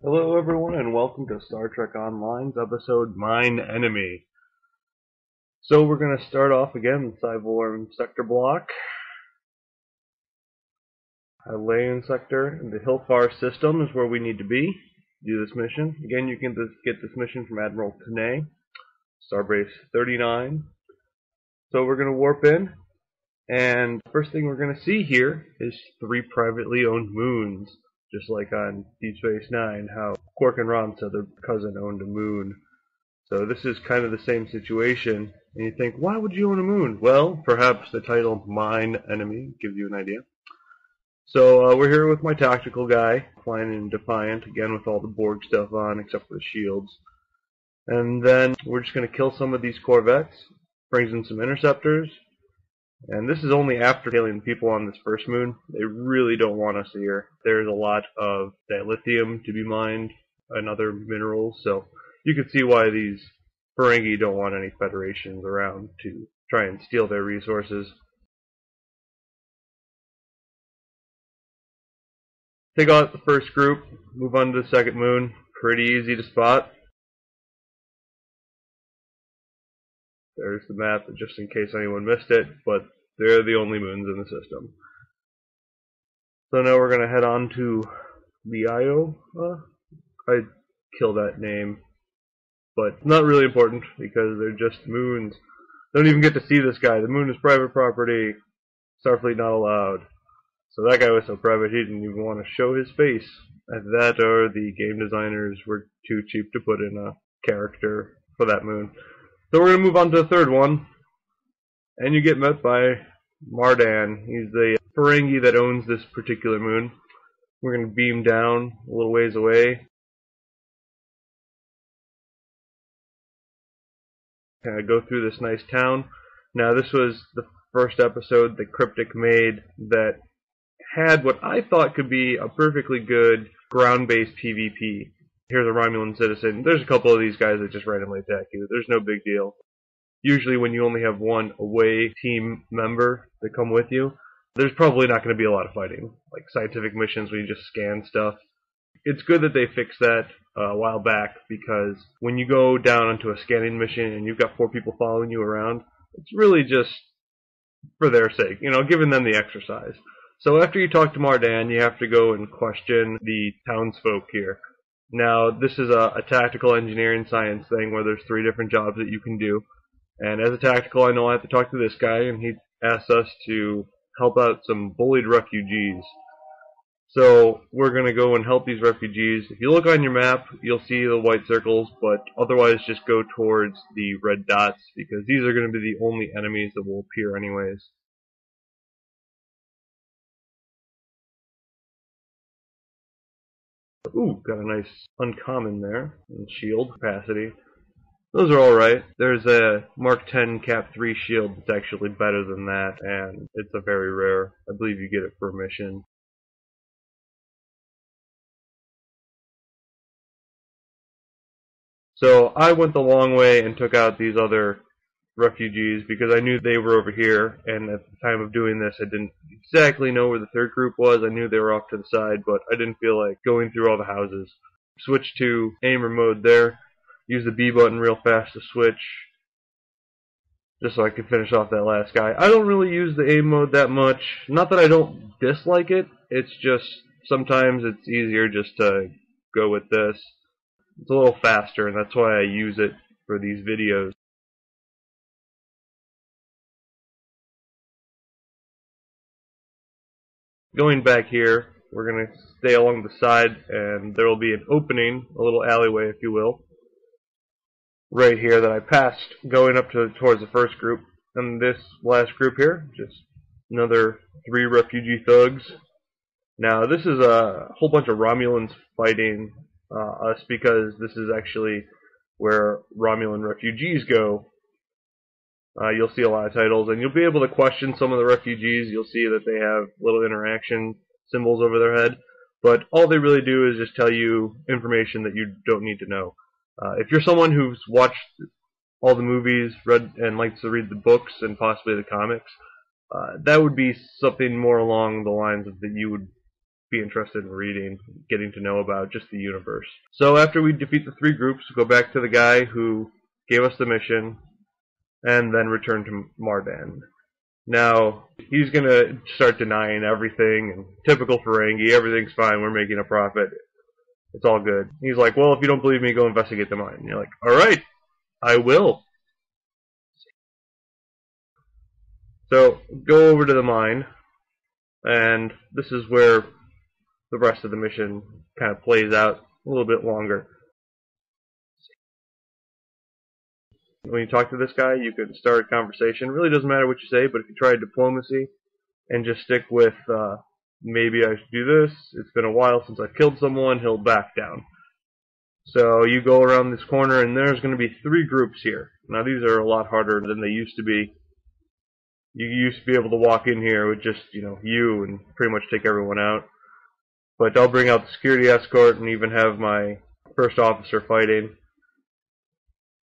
Hello everyone and welcome to Star Trek Online's episode Mine Enemy. So we're going to start off again in Cyvorm Sector Block. Hylian Sector, the Hilfar system is where we need to be to do this mission. Again, you can get this mission from Admiral Tanay, Starbase 39. So we're going to warp in, and the first thing we're going to see here is 3 privately owned moons. Just like on Deep Space Nine, how Quark and Ron said their cousin owned a moon. So this is kind of the same situation. And you think, why would you own a moon? Well, perhaps the title Mine Enemy gives you an idea. So we're here with my tactical guy, flying in Defiant, again with all the Borg stuff on except for the shields. And then we're just going to kill some of these corvettes, brings in some interceptors. And this is only after killing the people on this first moon. They really don't want us here. There's a lot of dilithium to be mined and other minerals, so you can see why these Ferengi don't want any Federations around to try and steal their resources. Take out the first group, move on to the second moon. Pretty easy to spot. There's the map, just in case anyone missed it, but they're the only moons in the system. So now we're going to head on to Lio. I killed that name, but not really important because they're just moons. Don't even get to see this guy. The moon is private property. Starfleet not allowed. So that guy was so private he didn't even want to show his face. And that or the game designers were too cheap to put in a character for that moon. So we're going to move on to the third one. And you get met by Mardan. He's the Ferengi that owns this particular moon. We're going to beam down a little ways away. Kind of go through this nice town. Now this was the first episode that Cryptic made that had what I thought could be a perfectly good ground-based PvP. Here's a Romulan citizen. There's a couple of these guys that just randomly attack you. There's no big deal. Usually when you only have one away team member that come with you, there's probably not going to be a lot of fighting. Like scientific missions where you just scan stuff. It's good that they fixed that a while back, because when you go down onto a scanning mission and you've got 4 people following you around, it's really just for their sake, giving them the exercise. So after you talk to Mardan, you have to go and question the townsfolk here. Now, this is a tactical engineering science thing where there's 3 different jobs that you can do. And as a tactical, I know I have to talk to this guy, and he asks us to help out some bullied refugees. So we're going to go and help these refugees. If you look on your map, you'll see the white circles, but otherwise just go towards the red dots, because these are going to be the only enemies that will appear anyways. Ooh, got a nice uncommon there, and shield capacity. Those are alright. There's a Mark 10 Cap 3 shield that's actually better than that, and it's a very rare. I believe you get it for a mission. So I went the long way and took out these other refugees because I knew they were over here, and at the time of doing this I didn't exactly know where the third group was. I knew they were off to the side, but I didn't feel like going through all the houses. Switch to aimer mode there. Use the B button real fast to switch, just so I can finish off that last guy. I don't really use the aim mode that much. Not that I don't dislike it, it's just sometimes it's easier just to go with this. It's a little faster, and that's why I use it for these videos. Going back here, we're going to stay along the side, and there will be an opening, a little alleyway if you will, right here that I passed going up towards the first group. And this last group here, just another 3 refugee thugs. Now this is a whole bunch of Romulans fighting us, because this is actually where Romulan refugees go. You'll see a lot of titles, and you'll be able to question some of the refugees. You'll see that they have little interaction symbols over their head, but all they really do is just tell you information that you don't need to know. If you're someone who's watched all the movies, read and likes to read the books and possibly the comics, that would be something more along the lines of that you would be interested in reading, getting to know about just the universe. So after we defeat the 3 groups, we go back to the guy who gave us the mission, and then return to Mardan. Now, he's going to start denying everything, and typical Ferengi, everything's fine, we're making a profit, it's all good. He's like, well, if you don't believe me, go investigate the mine. And you're like, alright, I will. So, go over to the mine, and this is where the rest of the mission kind of plays out a little bit longer. When you talk to this guy, you can start a conversation. It really doesn't matter what you say, but if you try diplomacy and just stick with, maybe I should do this, it's been a while since I've killed someone, he'll back down. So you go around this corner, and there's going to be 3 groups here. Now these are a lot harder than they used to be. You used to be able to walk in here with just, you and pretty much take everyone out. But I'll bring out the security escort and even have my first officer fighting.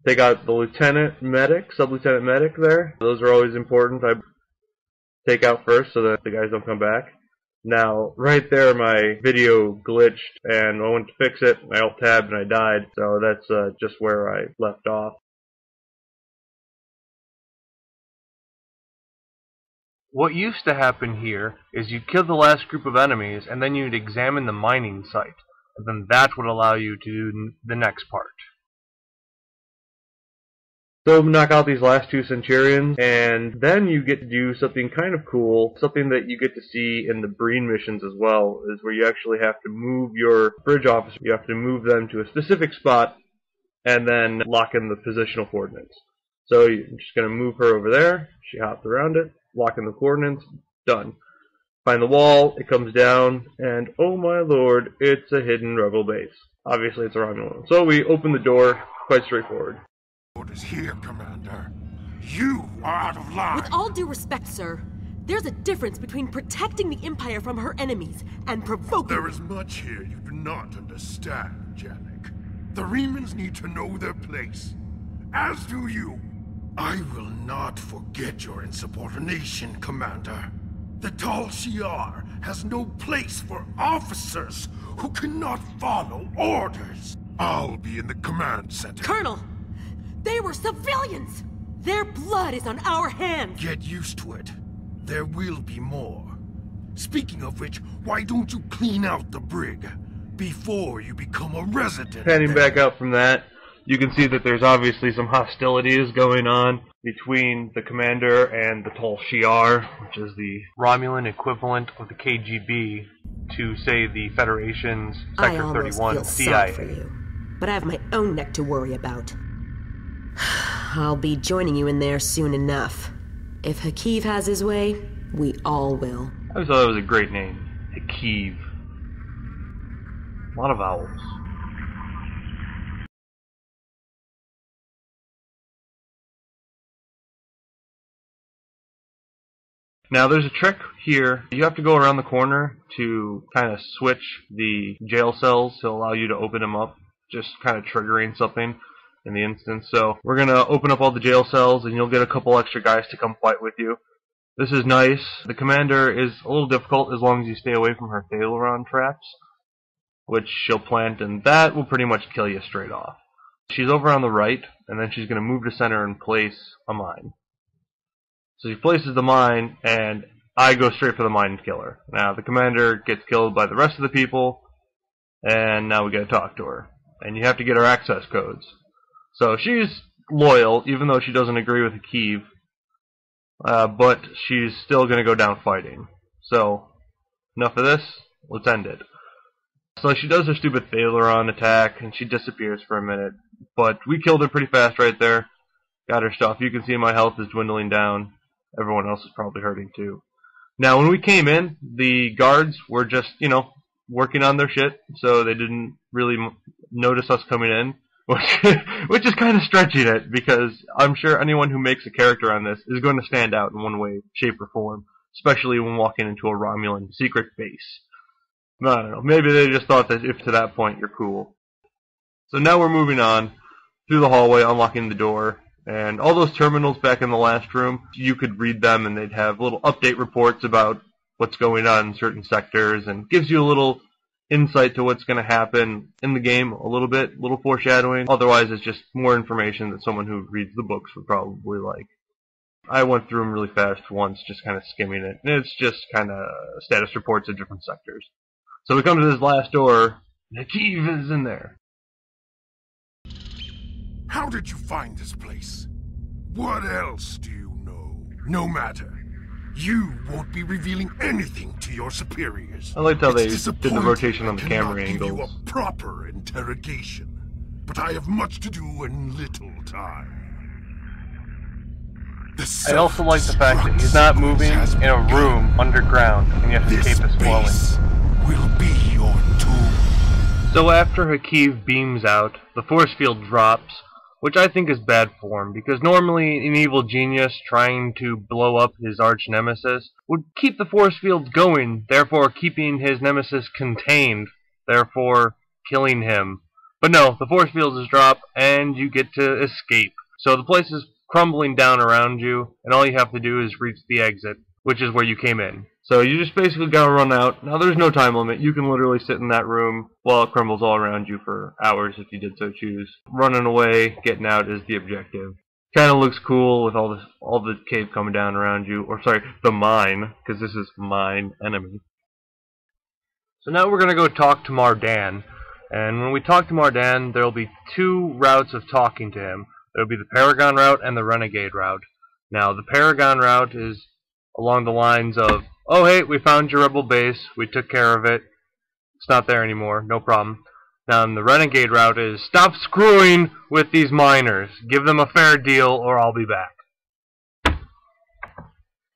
They got the lieutenant medic, sub-lieutenant medic there. Those are always important. I take out first so that the guys don't come back. Now, right there, my video glitched, and I went to fix it. I alt-tabbed and I died. So that's just where I left off. What used to happen here is you'd kill the last group of enemies, and then you'd examine the mining site. And then that would allow you to do the next part. So knock out these last 2 Centurions, and then you get to do something kind of cool, something that you get to see in the Breen missions as well, is where you actually have to move your bridge officer. You have to move them to a specific spot, and then lock in the positional coordinates. So you're just going to move her over there, she hops around it, lock in the coordinates, done. Find the wall, it comes down, and oh my lord, it's a hidden rebel base. Obviously it's a Romulan. So we open the door, quite straightforward. Orders here, Commander. You are out of line. With all due respect, sir, there's a difference between protecting the Empire from her enemies and provoking... There is much here you do not understand, Janek. The Remans need to know their place. As do you. I will not forget your insubordination, Commander. The Tal Shiar has no place for officers who cannot follow orders. I'll be in the command center. Colonel! They were civilians! Their blood is on our hands! Get used to it. There will be more. Speaking of which, why don't you clean out the brig before you become a resident? Panning back out from that, you can see that there's obviously some hostilities going on between the commander and the Tal Shiar, which is the Romulan equivalent of the KGB to, say, the Federation's Sector 31 CIA. For you, but I have my own neck to worry about. I'll be joining you in there soon enough. If Hakiv has his way, we all will. I always thought that was a great name. Hakiv. A lot of vowels. Now there's a trick here. You have to go around the corner to kind of switch the jail cells to allow you to open them up, just kind of triggering something in the instance. So we're going to open up all the jail cells, and you'll get a couple extra guys to come fight with you. This is nice. The commander is a little difficult as long as you stay away from her Thaleron traps, which she'll plant, and that will pretty much kill you straight off. She's over on the right, and then she's going to move to center and place a mine. So she places the mine, and I go straight for the mine and kill her. Now the commander gets killed by the rest of the people, and now we gotta talk to her. And you have to get her access codes. So she's loyal, even though she doesn't agree with Hakiv, but she's still going to go down fighting. So, enough of this, let's end it. So she does her stupid Thaleron attack, and she disappears for a minute, but we killed her pretty fast right there, got her stuff. You can see my health is dwindling down, everyone else is probably hurting too. Now when we came in, the guards were just, working on their shit, so they didn't really notice us coming in. Which is kind of stretching it, because I'm sure anyone who makes a character on this is going to stand out in one way, shape, or form, especially when walking into a Romulan secret base. I don't know, maybe they just thought that if to that point you're cool. So now we're moving on through the hallway, unlocking the door, and all those terminals back in the last room, you could read them and they'd have little update reports about what's going on in certain sectors and gives you a little insight to what's going to happen in the game a little bit, a little foreshadowing. Otherwise, it's just more information that someone who reads the books would probably like. I went through them really fast once, just kind of skimming it, and it's just kind of status reports of different sectors. So we come to this last door, and Hakeev is in there. How did you find this place? What else do you know? No matter. You won't be revealing anything to your superiors. I liked how they did the rotation on the camera angles. I cannot give you angles. a proper interrogation, but I have much to do and little time. I also like the fact that he's not moving in a room underground, and yet the cape is flowing. This will be your tomb. So after Hakeev beams out, the force field drops, which I think is bad form, because normally an evil genius trying to blow up his arch nemesis would keep the force field going, therefore keeping his nemesis contained, therefore killing him. But no, the force field is dropped, and you get to escape. So the place is crumbling down around you, and all you have to do is reach the exit, which is where you came in. So you just basically gotta run out. Now there's no time limit. You can literally sit in that room while it crumbles all around you for hours if you did so choose. Running away, getting out is the objective. Kind of looks cool with all the cave coming down around you, or sorry, the mine, because this is mine enemy. So now we're gonna go talk to Mardan, and when we talk to Mardan, there'll be two routes of talking to him. There'll be the Paragon route and the Renegade route. Now, the Paragon route is along the lines of, oh hey, we found your rebel base, we took care of it, it's not there anymore, no problem. Now, the Renegade route is, stop screwing with these miners, give them a fair deal or I'll be back.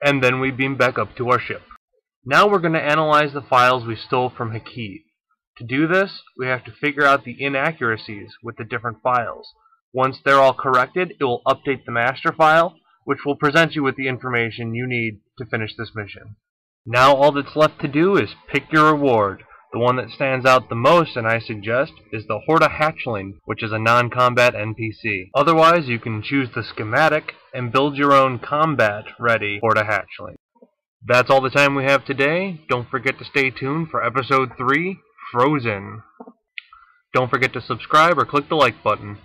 And then we beam back up to our ship. Now we're going to analyze the files we stole from Hakeev. To do this, we have to figure out the inaccuracies with the different files. Once they're all corrected, it will update the master file, which will present you with the information you need to finish this mission. Now all that's left to do is pick your reward. The one that stands out the most, and I suggest, is the Horta Hatchling, which is a non-combat NPC. Otherwise, you can choose the schematic and build your own combat-ready Horta Hatchling. That's all the time we have today. Don't forget to stay tuned for Episode 3, Frozen. Don't forget to subscribe or click the like button.